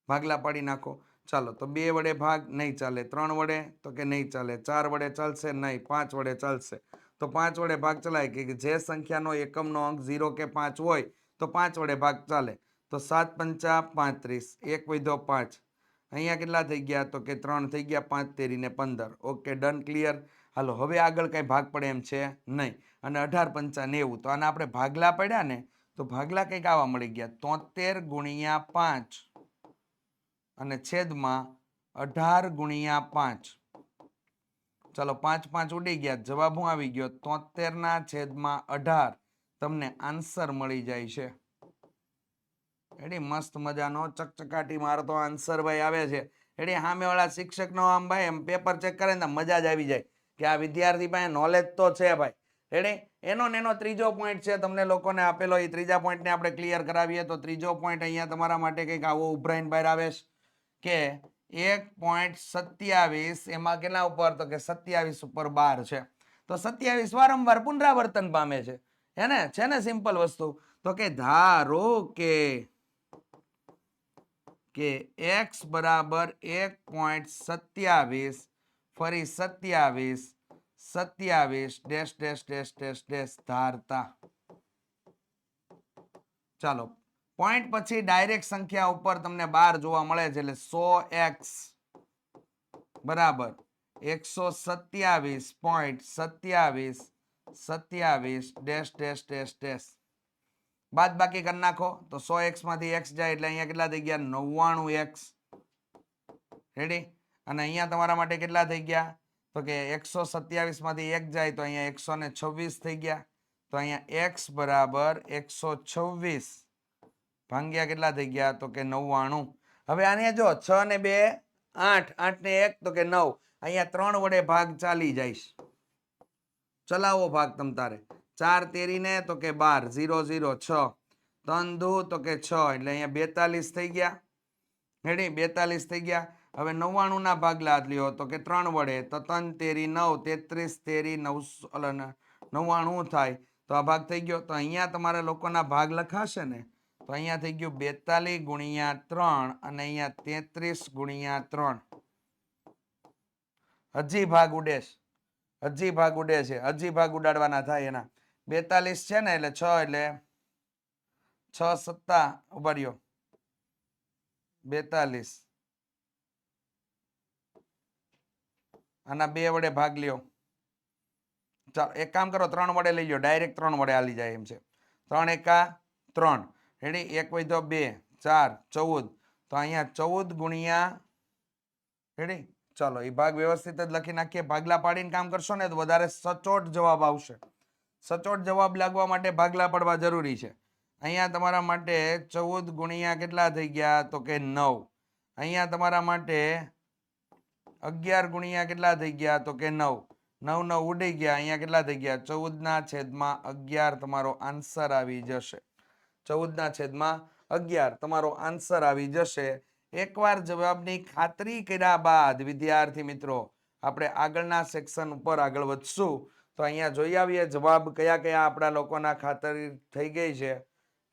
ભાગલા પાડી નાખો. ચાલો તો 2 વડે ભાગ નહીં ચાલે, 3 વડે તો કે નહીં ચાલે, 4 વડે ચાલશે નહીં, 5 વડે ચાલશે. તો 5 વડે ભાગ ચલાય કે જે સંખ્યાનો એકમનો અંક 0 કે 5 હોય તો 5 વડે ભાગ ચાલે. તો 7 પંચા 35, 1 વધ્યો 5. અહીંયા કેટલા થઈ ગયા? તો કે 3 થઈ ગયા, 5 તેરી ને 15. Okay, done, clear. હાલો હવે આગળ કઈ ભાગ પડે એમ છે નહીં. અને 18 પંચા 90. તો આને આપણે ભાગલા પડ્યા ને તો ભાગલા કંઈક આવા મળી ગયા 73 ગુણ્યા 5 અને છેદમાં 18 ગુણ્યા 5. ચાલો 5 5 ઉડી ગયા, જવાબ શું આવી ગયો? 73 ના છેદમાં 18. તમને આન્સર મળી જાય છે. એડી મસ્ત મજાનો ચકચકાટી મારતો આન્સર ભાઈ આવે છે. એડી સામે વાળા શિક્ષકનો આમ ભાઈ એમ પેપર ચેક કરે ને મજા જ આવી જાય કે આ વિદ્યાર્થી પાસે નોલેજ તો છે ભાઈ. રેડી? એનો ત્રીજો પોઈન્ટ છે તમને લોકોને આપેલો. એ ત્રીજા પોઈન્ટને આપણે ક્લિયર કરાવીએ તો ત્રીજો પોઈન્ટ અહીંયા તમારા માટે કંઈક આવો ઉભરાઈને બહાર આવે છે કે 1.27 એમાં કેટલા ઉપર? તો કે 27 ઉપર 12 છે. તો 27 વારંવાર પુનરાવર્તન પામે છે. છે ને સિમ્પલ વસ્તુ. તો કે ધારો કે x બરાબર 1.27 ફરી 27 dash dash dash dash dash ધારતા. ચાલો પોઈન્ટ પછી ડાયરેક્ટ સંખ્યા ઉપર તમને 12 જોવા મળે છે એટલે 100x બરાબર 127.27 ડેશ ડેશ ડેશ ડેશ. બાદ બાકી કરી નાખો તો 100x માંથી x જાય એટલે અહીંયા કેટલા થઈ ગયા? 99x. રેડી? અને અહીંયા તમારા માટે કેટલા થઈ ગયા? તો કે 127 માંથી 1 જાય તો અહીંયા 126 થઈ ગયા. તો અહીંયા x બરાબર 126 ભાંગ્યા કેટલા થઈ ગયા? તો કે 99. હવે આને જો 6 ને 2 8, 8 ને 1 તો કે 9. અહીંયા 3 વડે ભાગ ચાલી જાય. ચલાવો ભાગ તમ તારે. 4 તેરી ને તો કે 12, 0 0 6, 3 દુ તો કે 6 એટલે અહીંયા 42 થઈ ગયા. રેડી? 42 થઈ ગયા. હવે 99 ના ભાગલા લ્યો તો કે 3 વડે તો 3 તેરી 9, 33 તેરી 99 થાય. તો આ ભાગ થઈ ગયો. તો અહીંયા તમારા લોકોના ભાગ લખાશે ને તો અહીંયા થઈ ગયું 42 ગુણ્યા 3 અને અહીંયા 33 ગુણ્યા 3. હજી ભાગ ઉડે છે. હજી ભાગ ઉડે છે. હજી ભાગ ઉડાડવાના થાય એના. 42 છે ને એટલે 6 એટલે 6 સત્તા ઉભા રહ્યો 42 આના 2 વડે ભાગ લ્યો. ચાલો એક કામ કરો 3 વડે લઈ લો. ડાયરેક્ટ 3 વડે હાલી જાય એમ છે. 3 એકા 3. રેડી? 1 વધ્યો 2 4 14. તો અહીંયા 14 ગુણ્યા. રેડી? ચાલો એ ભાગ વ્યવસ્થિત જ લખી નાખીએ. ભાગલા પાડીને કામ કરશો ને તો વધારે સચોટ જવાબ આવશે. સચોટ જવાબ લાગવા માટે ભાગલા પડવા જરૂરી છે. અહીંયા તમારા માટે 14 ગુણ્યા કેટલા થઈ ગયા? તો કે 9. અહીંયા તમારા માટે 11 ગુણ્યા કેટલા થઈ ગયા? તો કે 9. 9 9 ઉડી ગયા. અહીંયા કેટલા થઈ ગયા? 14 ના છેદમાં 11 તમારો આન્સર આવી જશે. 14 ના છેદમાં 11 તમારો આન્સર આવી જશે. એકવાર જવાબની ખાતરી કર્યા બાદ વિદ્યાર્થી મિત્રો આપણે આગળના સેક્શન ઉપર આગળ વધશું. તો અહીંયા જોઈ આવીએ જવાબ કયા કયા આપણા લોકોના ખાતરી થઈ ગઈ છે.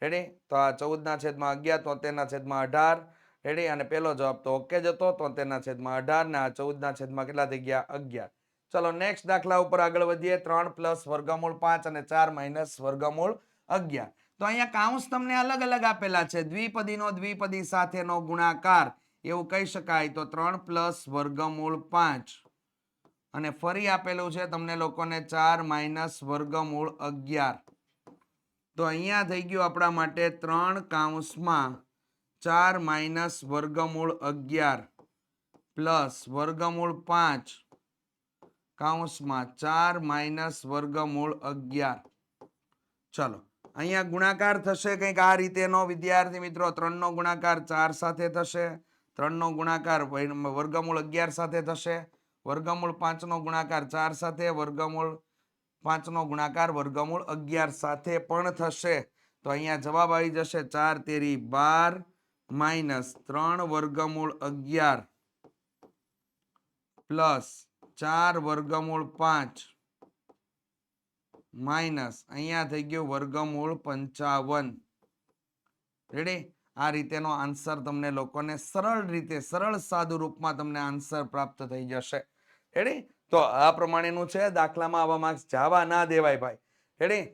રેડી? તો આ 14 ના છેદમાં 11, 73 ના છેદમાં 18. રેડી? અને પહેલો જવાબ તો ઓકે જ હતો 73 ના છેદમાં 18 ને આ 14 ના છેદમાં કેટલા થઈ ગયા? 11. ચલો નેક્સ્ટ દાખલા ઉપર આગળ વધીએ. 3 પ્લસ વર્ગમૂળ 5 અને 4 માઇનસ વર્ગમૂળ 11. તો અહીંયા કાઉન્સ તમને અલગ અલગ આપેલા છે. દ્વિપદીનો દ્વિપદી સાથેનો ગુણાકાર એવું કહી શકાય તો 3 પ્લસ વર્ગમૂળ 5 અને ફરી આપેલું છે તમને લોકોને 4 માઇનસ વર્ગમૂળ 11. તો અહીંયા થઈ ગયું આપણા માટે 3 કૌંસમાં 4 માઇનસ વર્ગમૂળ 11 પ્લસ વર્ગમૂળ 5 કૌંસમાં 4 માઇનસ વર્ગમૂળ 11. ચલો અહીંયા ગુણાકાર થશે કંઈક આ રીતેનો વિદ્યાર્થી મિત્રો. 3 નો ગુણાકાર 4 સાથે થશે, 3 નો ગુણાકાર વર્ગમૂળ 11 સાથે થશે, વર્ગમૂળ 5 નો ગુણાકાર 4 સાથે, વર્ગમૂળ 5 નો ગુણાકાર વર્ગમૂળ 11 સાથે પણ થશે. તો અહીંયા જવાબ આવી જશે 4 તેરી 12 માઇનસ 3 વર્ગમૂળ 11 પ્લસ 4 વર્ગમૂળ 5 માઇનસ અહીંયા થઈ ગયું વર્ગમૂળ 55. રેડી? આ રીતેનો આન્સર તમને લોકોને સરળ રીતે, સરળ સાદું રૂપમાં તમને આન્સર પ્રાપ્ત થઈ જશે. રેડી? તો આ પ્રમાણેનું છે. દાખલામાં આવા માર્ક્સ જવા ના દેવાય ભાઈ. રેડી?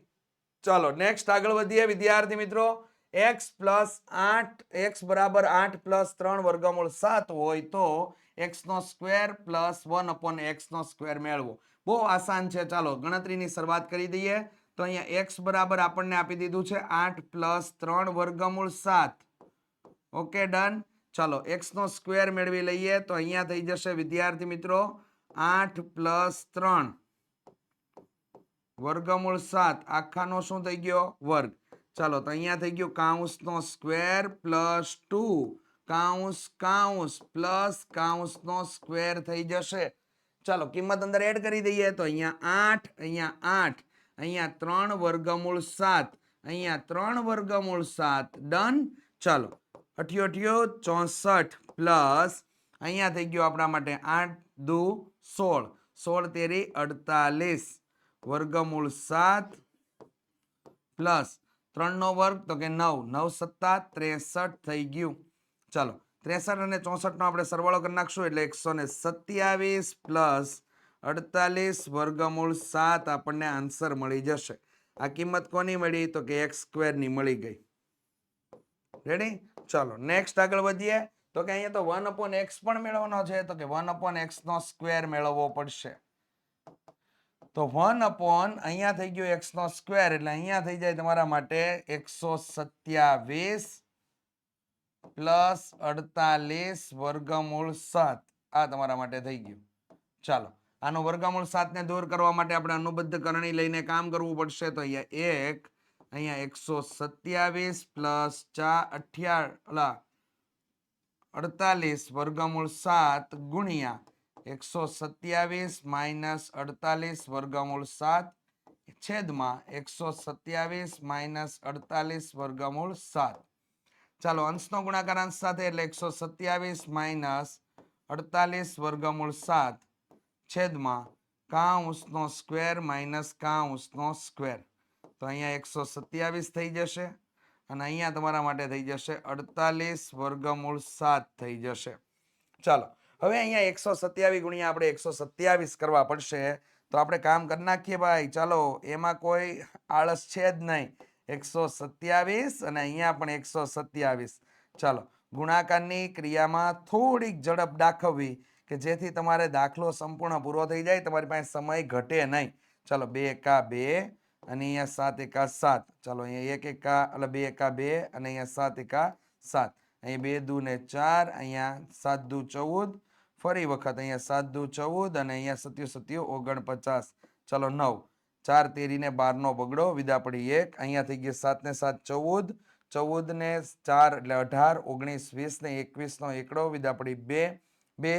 ચાલો નેક્સ્ટ આગળ વધીએ વિદ્યાર્થી મિત્રો. x પ્લસ 8 x બરાબર 8 પ્લસ 3 વર્ગમૂળ 7 હોય તો x નો સ્ક્વેર પ્લસ 1/x નો સ્ક્વેર મેળવો. બહુ આસાન છે. ચાલો ગણતરીની શરૂઆત કરી દઈએ. તો અહીંયા x બરાબર આપણને આપી દીધું છે 8 પ્લસ 3 વર્ગમૂળ 7. Okay done. ચાલો x નો સ્ક્વેર મેળવી લઈએ. તો અહીંયા થઈ જશે વિદ્યાર્થી મિત્રો 8 પ્લસ 3 વર્ગમૂળ 7 આખાનો શું થઈ ગયો? વર્ગ. ચાલો તો અહીંયા થઈ ગયું કૌંસનો સ્ક્વેર પ્લસ 2 કૌંસ કૌંસ પ્લસ કૌંસનો સ્ક્વેર થઈ જશે. ચાલો કિંમત અંદર એડ કરી દઈએ. તો અહીંયા 8, અહીંયા 8, અહીંયા 3 વર્ગમૂળ 7, અહીંયા 3 વર્ગમૂળ 7. ડન. ચાલો 88 64 પ્લસ અહીંયા થઈ ગયું આપણા માટે 8 દુ 16, 16 તેરી 48 વર્ગમૂળ 7 પ્લસ 3 નો વર્ગ તો કે 9, 9 સત્તા 63 થઈ ગયું. ચાલો 63 અને 64 નો આપણે સરવાળો કરી નાખશું એટલે 127 પ્લસ 48 વર્ગમૂળ 7 આપણને આન્સર મળી જશે. આ કિંમત કોની મળી? તો કે x² ની મળી ગઈ. રેડી? ચાલો નેક્સ્ટ આગળ વધીએ. તો કે અહીંયા તો 1/x પણ મેળવવાનો છે. તો કે 1/x નો સ્ક્વેર મેળવવો પડશે. તો 1/ અહીંયા થઈ ગયો x નો સ્ક્વેર એટલે અહીંયા થઈ જાય તમારા માટે 127 પ્લસ 48 વર્ગમૂળ 7. આ તમારા માટે થઈ ગયું. ચાલો આનો વર્ગમૂળ 7 ને દૂર કરવા માટે આપણે અનુબદ્ધ કરણી લઈને કામ કરવું પડશે. તો અહીંયા 127 પ્લસ 48 વર્ગમૂળ 7 ગુણ્યા 127 માઇનસ 48 વર્ગમૂળ 7 છેદમાં 127 માઇનસ 48 વર્ગમૂળ 7. ચાલો અંશનો ગુણાકાર અંશ સાથે એટલે 127 માઇનસ 48 વર્ગમૂળ 7 છેદમાં કૌંસનો સ્ક્વેર માઇનસ કૌંસનો સ્ક્વેર. તો અહીંયા 127 થઈ જશે અને અહીંયા તમારા માટે થઈ જશે 48 વર્ગમૂળ 7 થઈ જશે. ચાલો હવે અહીંયા 127 ગુણ્યા આપણે 127 કરવા પડશે. તો આપણે કામ કરી નાખીએ ભાઈ. ચાલો એમાં કોઈ આળસ છે જ નહીં. 127 અને અહીંયા પણ 127. ચાલો ગુણાકારની ક્રિયામાં થોડીક ઝડપ દાખવવી કે જેથી તમારે દાખલો સંપૂર્ણ પૂરો થઈ જાય, તમારી પાસે સમય ઘટે નહીં. ચાલો 2 એકા 2 અને અહીંયા 7 એકા 7. ચાલો અહીંયા 1 એકા એટલે 2 એકા 2 અને અહીંયા 7 એકા 7. અહીંયા 2 દુ ને 4, અહીંયા 7 દુ 14, ફરી વખત અહીંયા 7 દુ 14 અને અહીંયા 7 7 49. ચાલો 9, 4 તેરી ને 12 નો બગડો વિદા પડી 1. અહીંયા થઈ ગયા 7 ને 7 14, 14 ને 4 એટલે 18, 19 20 ને 21 નો એકડો વિદા પડી 2, 2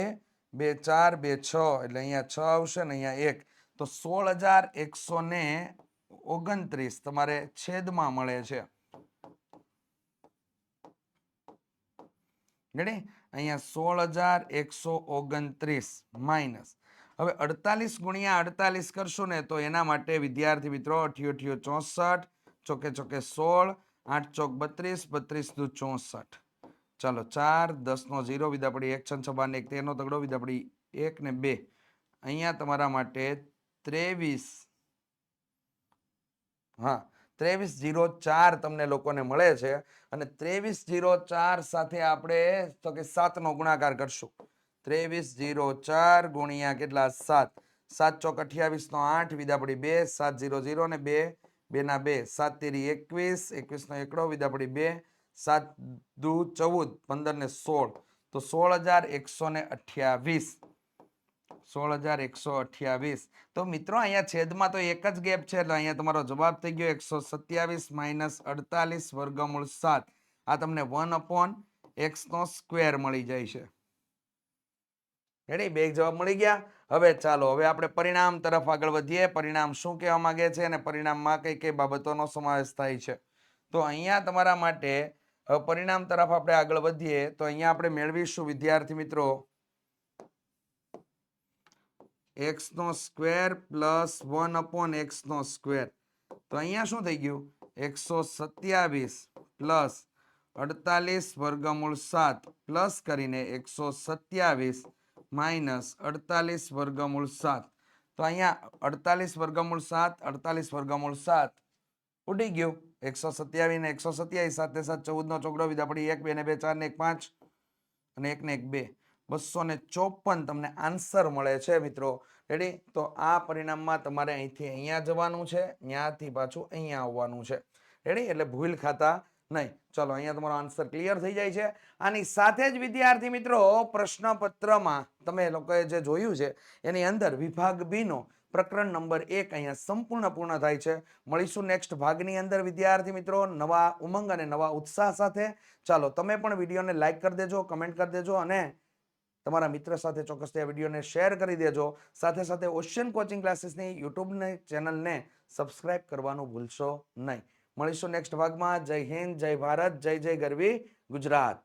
2 4 2 6 એટલે અહીંયા 6 આવશે ને અહીંયા 1. તો 16,129 તમારે છેદમાં મળે છે. રેડી? અહીંયા 16,129 માઇનસ. હવે 48 ગુણ્યા 48 કરશું ને તો એના માટે વિદ્યાર્થી મિત્રો 88 64, ચોકે ચોકે 16, 8 ચોક 32, 32 દુ 64. ચાલો 4 10 નો 0 વિદા પડી 1 6 12 ને 1 13 નો તગડો વિદા પડી 1 ને 2. અહીંયા તમારા માટે 23, હા 2304 તમને લોકોને મળે છે. અને 2304 સાથે આપણે તો કે 7 નો ગુણાકાર કરશું. 2304 ગુણ્યા કેટલા 7. 7 ચોક 28 નો 8 વિદા પડી 2 7 0 0 ને 2 2 ના 2 7 તેરી 21 21 નો એકડો વિદા પડી 2 7 દુ 14 15 ને 16 તો 16,128 16,128 તો મિત્રો અહીંયા છેદમાં તો એક જ ગેપ છે એટલે અહીંયા તમારો જવાબ થઈ ગયો 127 માઇનસ 48 વર્ગમૂળ 7 આ તમને 1/x નો સ્ક્વેર મળી જાય છે. રેડી બે જવાબ મળી ગયા. હવે ચાલો હવે આપણે પરિણામ તરફ આગળ વધીએ. પરિણામ શું કહેવા માંગે છે અને પરિણામમાં કઈ કઈ બાબતોનો સમાવેશ થાય છે. તો અહીંયા તમારા માટે પરિણામ તરફ આપણે આગળ વધીએ તો અહીંયા આપણે મેળવીશું વિદ્યાર્થી મિત્રો x નો સ્ક્વેર પ્લસ 1/x નો સ્ક્વેર. તો અહીંયા શું થઈ ગયું 127 પ્લસ 48 વર્ગમૂળ 7 પ્લસ કરીને 127 માઇનસ 48 વર્ગમૂળ 7. તો અહીંયા 48 વર્ગમૂળ 7 48 વર્ગમૂળ 7 ઉડી ગયું 127 ને 127 સાથે 7 14 નો ચોગડો વિદા પડી 1 2 ને 2 4 ને 1 5 અને 1 ને 1 2 254 તમને આન્સર મળે છે મિત્રો. રેડી તો આ પરિણામમાં તમારે અહીંથી અહીંયા જવાનું છે, ત્યાંથી પાછું અહીંયા આવવાનું છે. રેડી એટલે ભૂલ ખાતા નહીં. ચલો અહીંયા તમારો આન્સર ક્લિયર થઈ જાય છે. આની સાથે જ વિદ્યાર્થી મિત્રો પ્રશ્નપત્રમાં તમે લોકોએ જે જોયું છે એની અંદર વિભાગ બી નો પ્રકરણ નંબર 1 અહીંયા સંપૂર્ણ પૂર્ણ થાય છે. મળીશું નેક્સ્ટ ભાગની અંદર વિદ્યાર્થી મિત્રો નવા ઉમંગ અને નવા ઉત્સાહ સાથે. ચાલો તમે પણ વિડીયોને લાઈક કરી દેજો, કમેન્ટ કરી દેજો અને તમારા મિત્ર સાથે ચોક્કસથી આ વિડીયોને શેર કરી દેજો. સાથે સાથે ઓશિયન કોચિંગ ક્લાસીસની યુટ્યુબની ચેનલને સબસ્ક્રાઇબ કરવાનું ભૂલશો નહીં. મળીશું નેક્સ્ટ ભાગમાં. જય હિન્દ, જય ભારત, જય જય ગરવી ગુજરાત.